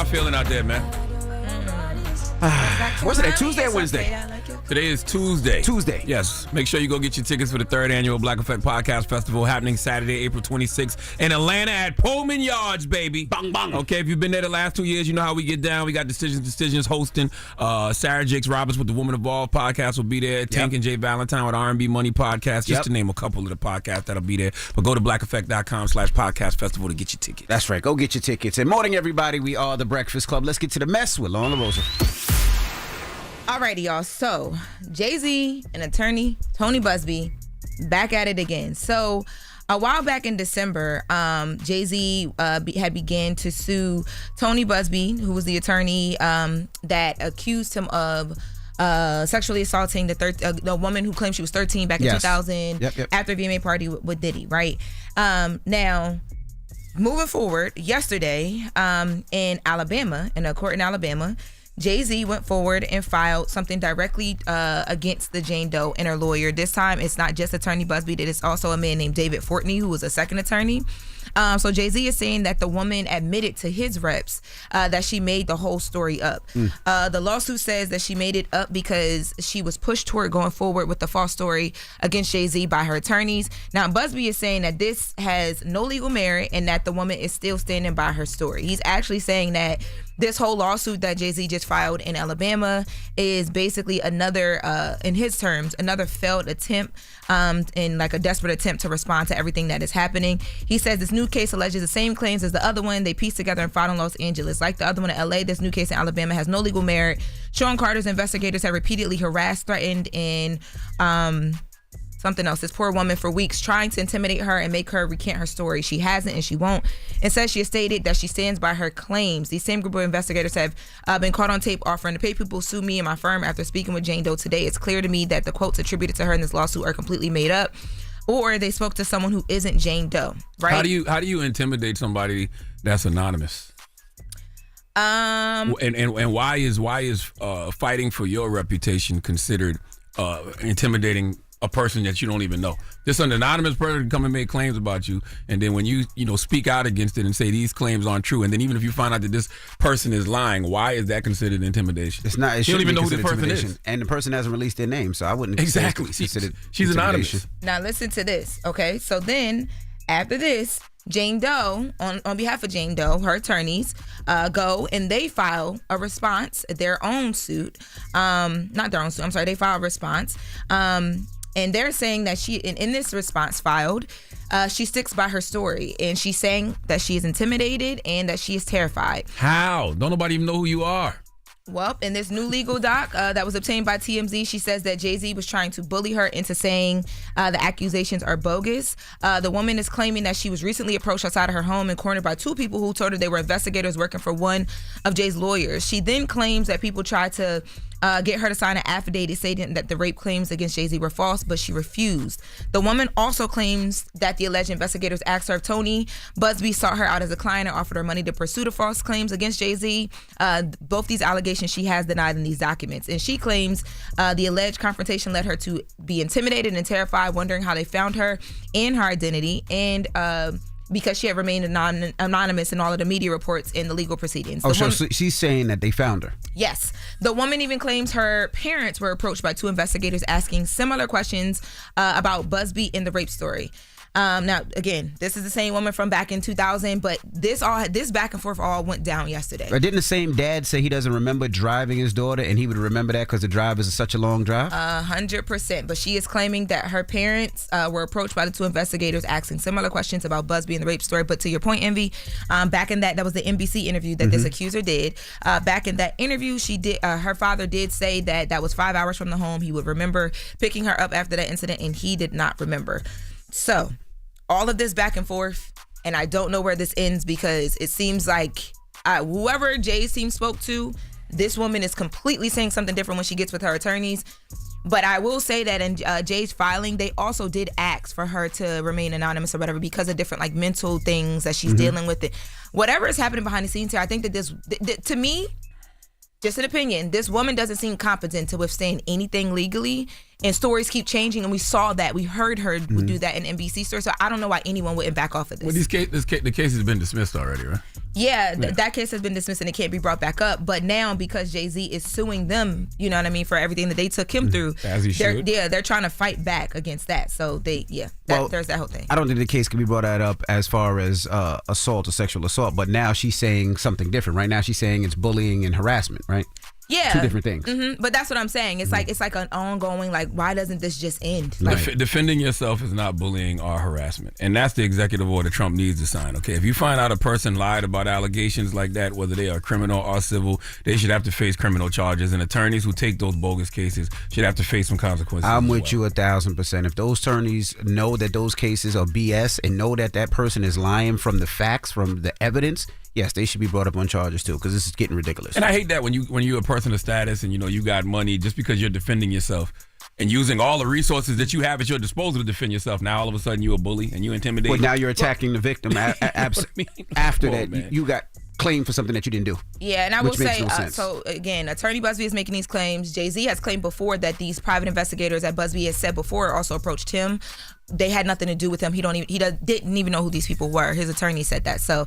feeling out there, man? What's today? Tuesday or Wednesday? Today is Tuesday. Tuesday. Yes. Make sure you go get your tickets for the 3rd annual Black Effect Podcast Festival happening Saturday, April 26th in Atlanta at Pullman Yards, baby. Bang, bang. Okay, if you've been there the last 2 years, you know how we get down. We got Decisions hosting. Sarah Jakes Roberts with the Woman Evolved podcast will be there. Tank and Jay Valentine with R&B Money podcast, just to name a couple of the podcasts that'll be there. But go to blackeffect.com/podcast festival to get your tickets. That's right. Go get your tickets. And morning, everybody. We are The Breakfast Club. Let's get to the mess with Lauren LaRosa. Alrighty, y'all. So, Jay-Z and attorney Tony Busby back at it again. So, a while back in December, Jay-Z had began to sue Tony Busby, who was the attorney that accused him of sexually assaulting the woman who claimed she was 13 back in 2000 after a VMA party with Diddy, right? Now, moving forward, yesterday in Alabama, in a court in Alabama, Jay-Z went forward and filed something directly against the Jane Doe and her lawyer. This time, it's not just attorney Busby, it's also a man named David Fortney, who was a second attorney. So Jay-Z is saying that the woman admitted to his reps that she made the whole story up. The lawsuit says that she made it up because she was pushed toward going forward with the false story against Jay-Z by her attorneys. Now, Busby is saying that this has no legal merit and that the woman is still standing by her story. He's actually saying that this whole lawsuit that Jay-Z just filed in Alabama is basically another, in his terms, another failed attempt and like a desperate attempt to respond to everything that is happening. He says this new case alleges the same claims as the other one they pieced together and filed in Los Angeles. Like the other one in LA, this new case in Alabama has no legal merit. Sean Carter's investigators have repeatedly harassed, threatened, and something else, this poor woman for weeks, trying to intimidate her and make her recant her story. She hasn't and she won't. Instead, she has stated that she stands by her claims. These same group of investigators have been caught on tape offering to pay people sue me and my firm. After speaking with Jane Doe today, it's clear to me that the quotes attributed to her in this lawsuit are completely made up, or they spoke to someone who isn't Jane Doe, right? How do you intimidate somebody that's anonymous? And why is fighting for your reputation considered intimidating a person that you don't even know? Just an anonymous person can come and make claims about you, and then when you speak out against it and say these claims aren't true, and then even if you find out that this person is lying, why is that considered intimidation? It's not. It you don't even know who the person is, and the person hasn't released their name, so I wouldn't exactly. She's anonymous. Now listen to this, okay? So then after this, Jane Doe, on behalf of Jane Doe, her attorneys go and they file a response, their own suit. Not their own suit, I'm sorry, they file a response. And they're saying that she, in this response filed, she sticks by her story. And she's saying that she is intimidated and that she is terrified. How? Don't nobody even know who you are. Well, in this new legal doc that was obtained by TMZ, she says that Jay-Z was trying to bully her into saying the accusations are bogus. The woman is claiming that she was recently approached outside of her home and cornered by two people who told her they were investigators working for one of Jay's lawyers. She then claims that people tried to get her to sign an affidavit stating that the rape claims against Jay-Z were false, but she refused. The woman also claims that the alleged investigators asked her if Tony Busby sought her out as a client and offered her money to pursue the false claims against Jay-Z. Both these allegations she has denied in these documents. And she claims the alleged confrontation led her to be intimidated and terrified, wondering how they found her and her identity, and because she had remained anonymous in all of the media reports in the legal proceedings. So she's saying that they found her? Yes. The woman even claims her parents were approached by two investigators asking similar questions about Busby and the rape story. Now, again, this is the same woman from back in 2000, but this back and forth all went down yesterday. But didn't the same dad say he doesn't remember driving his daughter, and he would remember that because the drive is such a long drive? 100%. But she is claiming that her parents were approached by the two investigators asking similar questions about Busby and the rape story. But to your point, Envy, back in that was the NBC interview that this accuser did. Back in that interview, she did. Her father did say that was 5 hours from the home. He would remember picking her up after that incident, and he did not remember. So all of this back and forth, and I don't know where this ends, because it seems like whoever Jay's team spoke to, this woman is completely saying something different when she gets with her attorneys. But I will say that in Jay's filing, they also did ask for her to remain anonymous or whatever because of different like mental things that she's dealing with. Whatever is happening behind the scenes here, I think that this, to me, just an opinion, this woman doesn't seem competent to withstand anything legally, and stories keep changing, and we saw that. We heard her do that in NBC story, so I don't know why anyone wouldn't back off of this. Well, the case has been dismissed already, right? Yeah, that case has been dismissed and it can't be brought back up. But now, because Jay-Z is suing them, you know what I mean, for everything that they took him through, as he should. They're trying to fight back against that. So there's that whole thing. I don't think the case can be brought up as far as assault or sexual assault. But now she's saying something different. Right now, she's saying it's bullying and harassment. Right. Yeah, two different things. Mm-hmm. But that's what I'm saying. It's like an ongoing. Like, why doesn't this just end? Like, defending yourself is not bullying or harassment, and that's the executive order Trump needs to sign. Okay, if you find out a person lied about allegations like that, whether they are criminal or civil, they should have to face criminal charges. And attorneys who take those bogus cases should have to face some consequences. I'm with you 1,000%. If those attorneys know that those cases are BS and know that that person is lying from the facts, from the evidence, yes, they should be brought up on charges too, because this is getting ridiculous. And I hate that when you're a person of status and you got money, just because you're defending yourself and using all the resources that you have at your disposal to defend yourself. Now all of a sudden you're a bully and you intimidate. Well, now you're attacking the victim. After that, you got claimed for something that you didn't do. Yeah, and I will say, so again, Attorney Busby is making these claims. Jay-Z has claimed before that these private investigators that Busby has said before also approached him. They had nothing to do with him. He didn't even know who these people were. His attorney said that. So.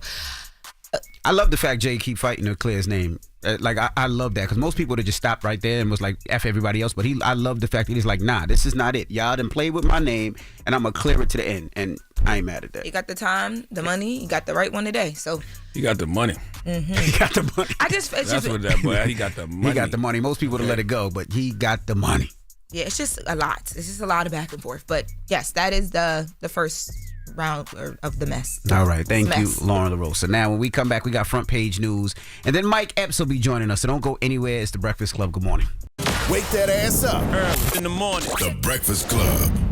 I love the fact Jay keep fighting to clear his name. I love that, because most people would have just stopped right there and was like, F everybody else. But I love the fact that he's like, nah, this is not it. Y'all done played with my name and I'm going to clear it to the end. And I ain't mad at that. You got the time, the money, you got the right one today. So he got the money. Mm-hmm. He got the money. That's what that boy, he got the money. He got the money. Most people would have let it go, but he got the money. Yeah, it's just a lot. It's just a lot of back and forth. But yes, that is the first round of the mess. All right, thank you, Lauren LaRose. So now when we come back, we got front page news, and then Mike Epps will be joining us. So don't go anywhere. It's the Breakfast Club. Good morning. Wake that ass up early in the morning. The Breakfast Club.